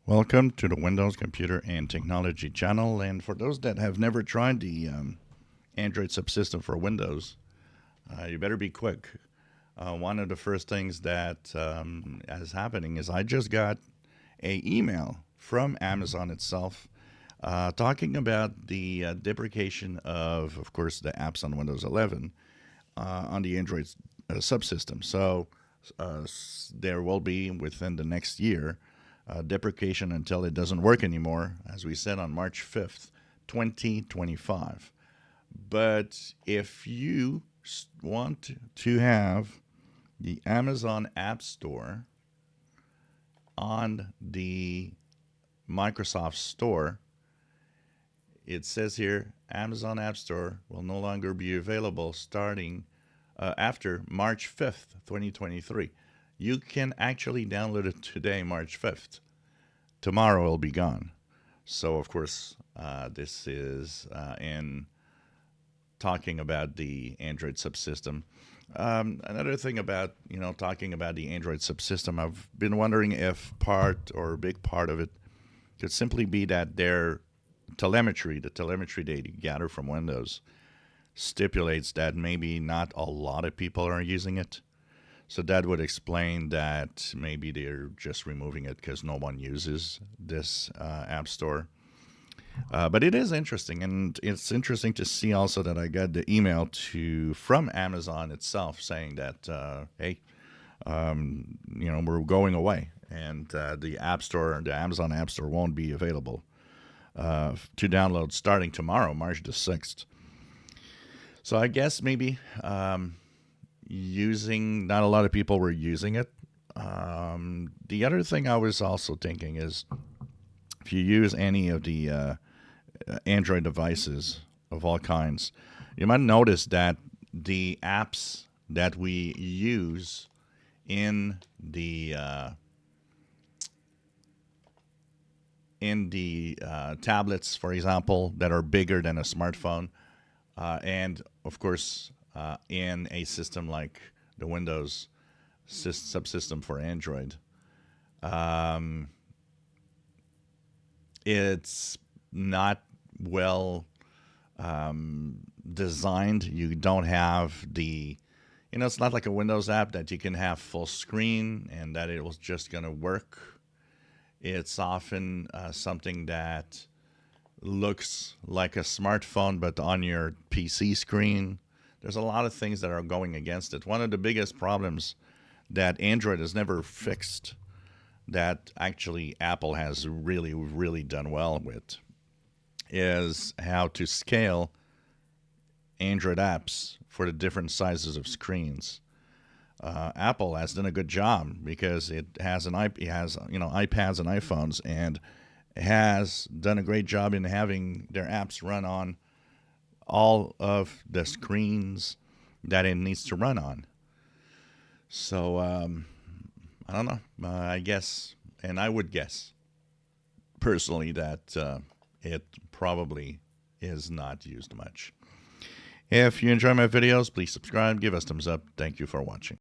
Welcome to the Windows Computer and Technology channel. And for those that have never tried the Android subsystem for Windows, you better be quick. One of the first things that is happening is I just got an email from Amazon itself talking about the deprecation of course, the apps on Windows 11 on the Android subsystem. So there will be within the next year deprecation until it doesn't work anymore, as we said on March 5th, 2025. But if you want to have the Amazon App Store on the Microsoft Store, it says here Amazon App Store will no longer be available starting after March 5th, 2023. You can actually download it today, March 5th. Tomorrow it'll be gone. So, of course, this is in talking about the Android subsystem. Another thing about, talking about the Android subsystem, I've been wondering if part or a big part of it could simply be that their telemetry, the telemetry data you gather from Windows, stipulates that maybe not a lot of people are using it. So that would explain that maybe they're just removing it because no one uses this app store. But it is interesting, and it's interesting to see also that I got the email from Amazon itself saying that, hey, we're going away, and the App Store, the Amazon App Store, won't be available to download starting tomorrow, March the 6th. So I guess maybe not a lot of people were using it. The other thing I was also thinking is if you use any of the Android devices of all kinds, you might notice that the apps that we use in the tablets, for example, that are bigger than a smartphone, and of course in a system like the Windows subsystem for Android, it's not well designed. You don't have it's not like a Windows app that you can have full screen and that it was just going to work. It's often something that looks like a smartphone but on your PC screen. There's a lot of things that are going against it. One of the biggest problems that Android has never fixed, that actually Apple has really, really done well with, is how to scale Android apps for the different sizes of screens. Apple has done a good job because it has iPads and iPhones, and has done a great job in having their apps run on all of the screens that it needs to run on. So I don't know. I guess, and I would guess personally, that it probably is not used much. If you enjoy my videos, please subscribe, give us thumbs up. Thank you for watching.